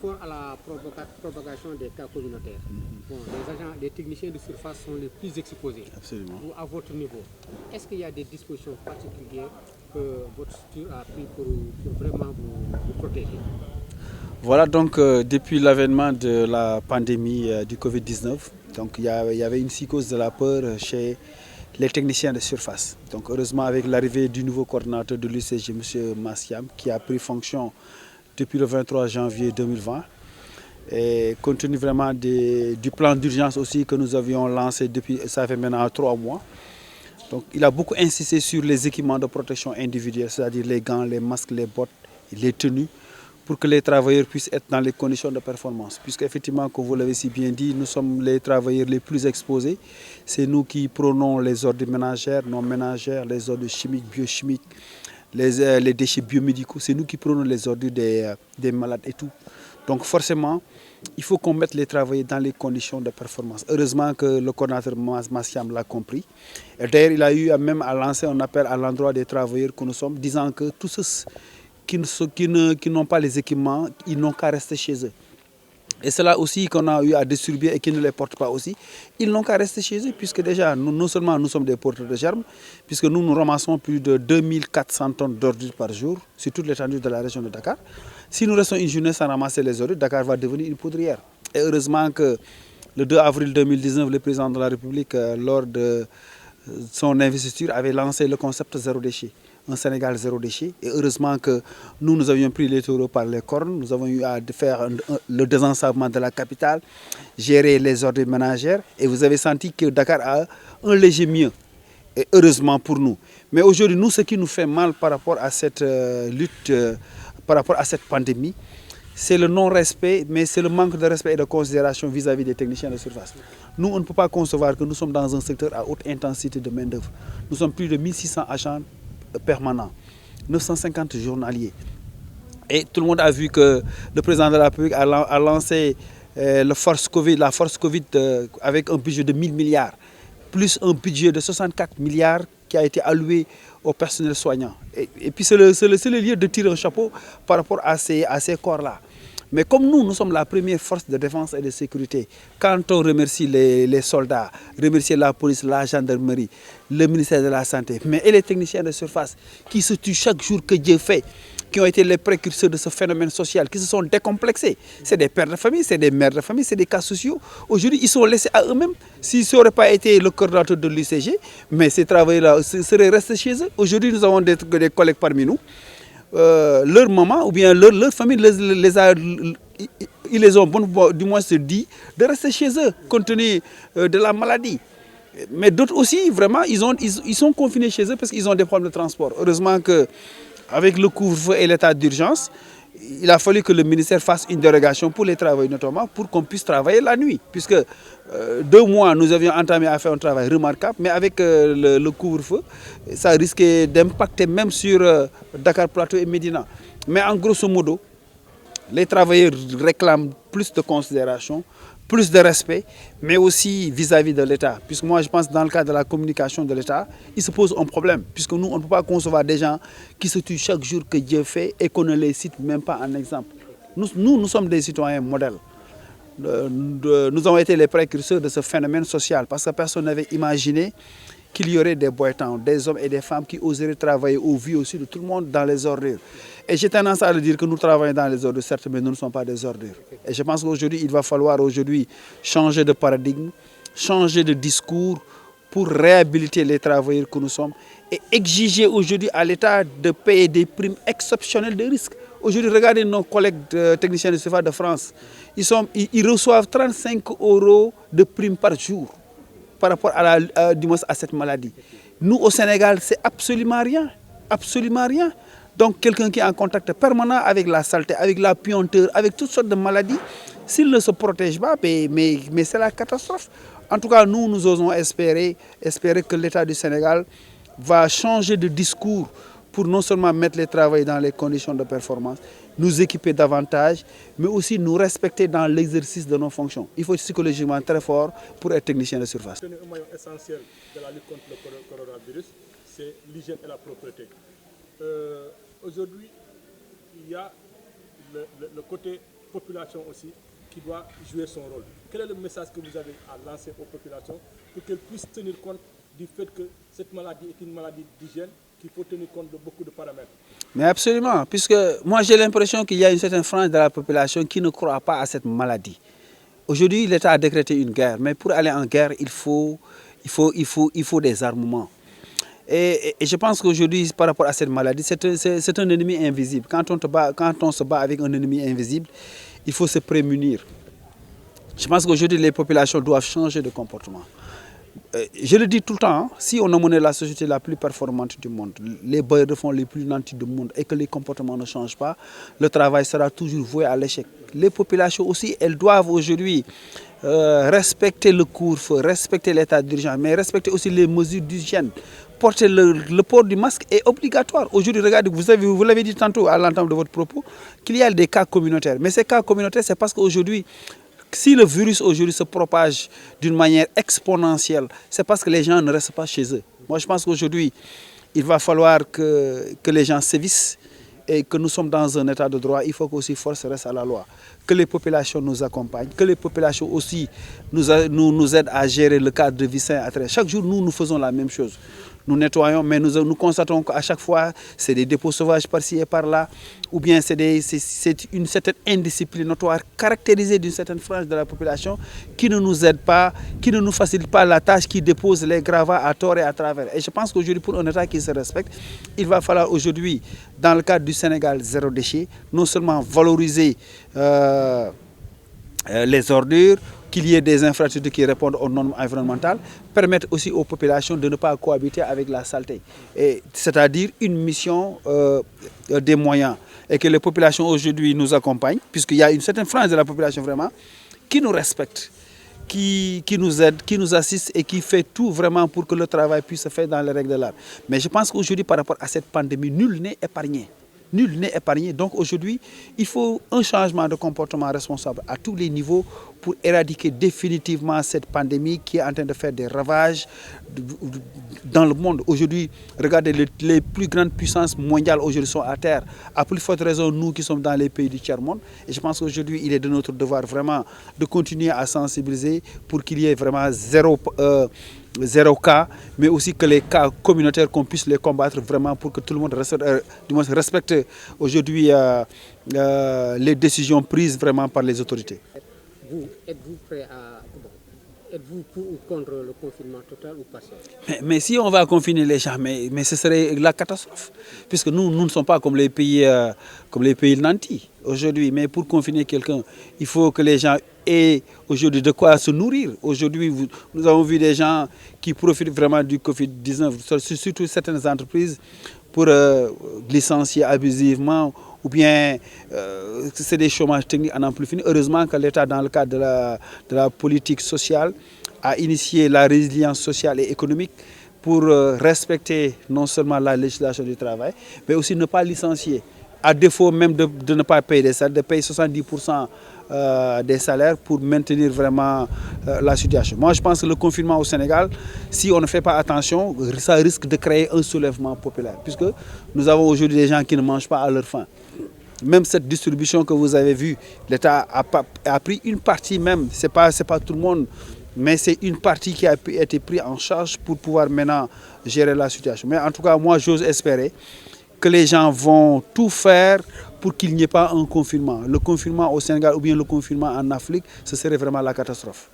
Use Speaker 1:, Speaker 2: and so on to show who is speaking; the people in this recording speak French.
Speaker 1: rapport à la propagation des cas communautaires, bon, les techniciens de surface sont les plus exposés.
Speaker 2: Absolument.
Speaker 1: Ou à votre niveau, est-ce qu'il y a des dispositions particulières que votre structure a prises pour vraiment vous protéger?
Speaker 2: Voilà, donc depuis l'avènement de la pandémie du Covid-19, donc il y avait une psychose de la peur chez les techniciens de surface. Donc heureusement, avec l'arrivée du nouveau coordinateur de l'UCG, M. Massiam, qui a pris fonction depuis le 23 janvier 2020, et compte tenu vraiment du plan d'urgence aussi que nous avions lancé depuis, ça fait maintenant 3 mois. Donc il a beaucoup insisté sur les équipements de protection individuelle, c'est-à-dire les gants, les masques, les bottes, les tenues, pour que les travailleurs puissent être dans les conditions de performance. Puisque effectivement, comme vous l'avez si bien dit, nous sommes les travailleurs les plus exposés. C'est nous qui prônons les ordures ménagères, non ménagères, les ordures chimiques, biochimiques, les déchets biomédicaux. C'est nous qui prônons les ordures des malades et tout. Donc forcément, il faut qu'on mette les travailleurs dans les conditions de performance. Heureusement que le coordinateur Massiam l'a compris. Et d'ailleurs, il a eu même à lancer un appel à l'endroit des travailleurs que nous sommes, disant que tous ceux qui n'ont pas les équipements, ils n'ont qu'à rester chez eux. Et c'est là aussi qu'on a eu à distribuer et qui ne les portent pas aussi. Ils n'ont qu'à rester chez eux, puisque déjà, non seulement nous sommes des porteurs de germes, puisque nous ramassons plus de 2400 tonnes d'ordures par jour sur toute l'étendue de la région de Dakar. Si nous restons une journée sans ramasser les ordures, Dakar va devenir une poudrière. Et heureusement que le 2 avril 2019, le président de la République, lors de son investiture, avait lancé le concept zéro déchet. Un Sénégal zéro déchet. Et heureusement que nous avions pris les taureaux par les cornes. Nous avons eu à faire le désensablement de la capitale, gérer les ordures ménagères. Et vous avez senti que Dakar a un léger mieux. Et heureusement pour nous. Mais aujourd'hui, nous, ce qui nous fait mal par rapport à cette lutte, par rapport à cette pandémie, c'est le non-respect, mais c'est le manque de respect et de considération vis-à-vis des techniciens de surface. Nous, on ne peut pas concevoir que nous sommes dans un secteur à haute intensité de main-d'œuvre. Nous sommes plus de 1600 agents permanents, 950 journaliers. Et tout le monde a vu que le président de la République a lancé la force Covid avec un budget de 1000 milliards, plus un budget de 64 milliards qui a été alloué au personnel soignant. Et puis c'est le lieu de tirer un chapeau par rapport à ces corps-là. Mais comme nous sommes la première force de défense et de sécurité, quand on remercie les soldats, remercie la police, la gendarmerie, le ministère de la Santé, mais et les techniciens de surface qui se tuent chaque jour que Dieu fait, qui ont été les précurseurs de ce phénomène social, qui se sont décomplexés. C'est des pères de famille, c'est des mères de famille, c'est des cas sociaux. Aujourd'hui, ils sont laissés à eux-mêmes. Si ça n'aurait pas été le coordinateur de l'UCG, mais ces travailleurs-là seraient restés chez eux. Aujourd'hui, nous avons des collègues parmi nous. Leur maman ou bien leur famille ils les ont du moins se dit de rester chez eux compte tenu de la maladie. Mais d'autres aussi, vraiment, ils sont confinés chez eux parce qu'ils ont des problèmes de transport. Heureusement qu'avec le couvre-feu et l'état d'urgence, il a fallu que le ministère fasse une dérogation pour les travailleurs notamment pour qu'on puisse travailler la nuit. Puisque 2 mois, nous avions entamé à faire un travail remarquable, mais avec le couvre-feu, ça risquait d'impacter même sur Dakar Plateau et Médina. Mais en grosso modo, les travailleurs réclament plus de considération, plus de respect, mais aussi vis-à-vis de l'État. Puisque moi, je pense que dans le cadre de la communication de l'État, il se pose un problème. Puisque nous, on ne peut pas concevoir des gens qui se tuent chaque jour que Dieu fait et qu'on ne les cite même pas en exemple. Nous sommes des citoyens modèles. Nous avons été les précurseurs de ce phénomène social parce que personne n'avait imaginé qu'il y aurait des boitants, des hommes et des femmes qui oseraient travailler au vu aussi de tout le monde dans les ordures. Et j'ai tendance à le dire que nous travaillons dans les ordures, certes, mais nous ne sommes pas des ordures. Et je pense qu'aujourd'hui, il va falloir changer de paradigme, changer de discours pour réhabiliter les travailleurs que nous sommes et exiger aujourd'hui à l'État de payer des primes exceptionnelles de risque. Aujourd'hui, regardez nos collègues techniciens de surface de France. Ils reçoivent 35 € de primes par jour par rapport à cette maladie. Nous, au Sénégal, c'est absolument rien. Absolument rien. Donc, quelqu'un qui est en contact permanent avec la saleté, avec la puanteur, avec toutes sortes de maladies, s'il ne se protège pas, mais c'est la catastrophe. En tout cas, nous osons espérer que l'État du Sénégal va changer de discours pour non seulement mettre les travailleurs dans les conditions de performance, nous équiper davantage, mais aussi nous respecter dans l'exercice de nos fonctions. Il faut être psychologiquement très fort pour être technicien de surface.
Speaker 3: Un maillon essentiel de la lutte contre le coronavirus, c'est l'hygiène et la propreté. Aujourd'hui, il y a le côté population aussi qui doit jouer son rôle. Quel est le message que vous avez à lancer aux populations pour qu'elles puissent tenir compte du fait que cette maladie est une maladie d'hygiène, qu'il faut tenir compte de beaucoup de paramètres?
Speaker 2: Mais absolument, puisque moi j'ai l'impression qu'il y a une certaine frange de la population qui ne croit pas à cette maladie. Aujourd'hui, l'État a décrété une guerre, mais pour aller en guerre, il faut des armements. Et je pense qu'aujourd'hui, par rapport à cette maladie, c'est un ennemi invisible. Quand on se bat avec un ennemi invisible, il faut se prémunir. Je pense qu'aujourd'hui, les populations doivent changer de comportement. Je le dis tout le temps, hein, si on a mené la société la plus performante du monde, les bailleurs de fonds les plus nantis du monde et que les comportements ne changent pas, le travail sera toujours voué à l'échec. Les populations aussi, elles doivent aujourd'hui respecter le couvre-feu, respecter l'état d'urgence, mais respecter aussi les mesures d'hygiène. Porter le port du masque est obligatoire. Aujourd'hui, regardez, vous l'avez dit tantôt à l'entame de votre propos, qu'il y a des cas communautaires. Mais ces cas communautaires, c'est parce qu'aujourd'hui, si le virus aujourd'hui se propage d'une manière exponentielle, c'est parce que les gens ne restent pas chez eux. Moi, je pense qu'aujourd'hui, il va falloir que les gens sévissent et que nous sommes dans un état de droit. Il faut qu'aussi force reste à la loi. Que les populations nous accompagnent, que les populations aussi nous aident à gérer le cadre de vie sain. Chaque jour, nous faisons la même chose. Nous nettoyons, mais nous constatons qu'à chaque fois, c'est des dépôts sauvages par-ci et par-là, ou bien c'est une certaine indiscipline notoire caractérisée d'une certaine frange de la population qui ne nous aide pas, qui ne nous facilite pas la tâche, qui dépose les gravats à tort et à travers. Et je pense qu'aujourd'hui, pour un État qui se respecte, il va falloir aujourd'hui, dans le cadre du Sénégal zéro déchet, non seulement valoriser les ordures, qu'il y ait des infrastructures qui répondent aux normes environnementales, permettre aussi aux populations de ne pas cohabiter avec la saleté. C'est-à-dire une mission des moyens. Et que les populations aujourd'hui nous accompagnent, puisqu'il y a une certaine frange de la population vraiment qui nous respecte, qui nous aide, qui nous assiste et qui fait tout vraiment pour que le travail puisse se faire dans les règles de l'art. Mais je pense qu'aujourd'hui, par rapport à cette pandémie, nul n'est épargné. Nul n'est épargné. Donc aujourd'hui, il faut un changement de comportement responsable à tous les niveaux pour éradiquer définitivement cette pandémie qui est en train de faire des ravages dans le monde. Aujourd'hui, regardez, les plus grandes puissances mondiales aujourd'hui sont à terre. À plus forte raison, nous qui sommes dans les pays du tiers-monde. Et je pense qu'aujourd'hui, il est de notre devoir vraiment de continuer à sensibiliser pour qu'il y ait vraiment zéro cas, mais aussi que les cas communautaires, qu'on puisse les combattre vraiment pour que tout le monde respecte aujourd'hui les décisions prises vraiment par les autorités.
Speaker 1: Êtes-vous prêt à... Êtes-vous pour ou contre le confinement total ou partiel?
Speaker 2: Mais si on va confiner les gens, mais ce serait la catastrophe. Puisque nous ne sommes pas comme les pays nantis aujourd'hui. Mais pour confiner quelqu'un, il faut que les gens aient aujourd'hui de quoi se nourrir. Aujourd'hui, nous avons vu des gens qui profitent vraiment du Covid-19, surtout certaines entreprises, pour licencier abusivement, ou bien c'est des chômages techniques à n'en plus finir. Heureusement que l'État, dans le cadre de la politique sociale, a initié la résilience sociale et économique pour respecter non seulement la législation du travail, mais aussi ne pas licencier. À défaut même de ne pas payer des salaires, de payer 70% des salaires pour maintenir vraiment la situation. Moi, je pense que le confinement au Sénégal, si on ne fait pas attention, ça risque de créer un soulèvement populaire, puisque nous avons aujourd'hui des gens qui ne mangent pas à leur faim. Même cette distribution que vous avez vue, l'État a pris une partie même, c'est pas tout le monde, mais c'est une partie qui a été prise en charge pour pouvoir maintenant gérer la situation. Mais en tout cas, moi, j'ose espérer que les gens vont tout faire pour qu'il n'y ait pas un confinement. Le confinement au Sénégal ou bien le confinement en Afrique, ce serait vraiment la catastrophe.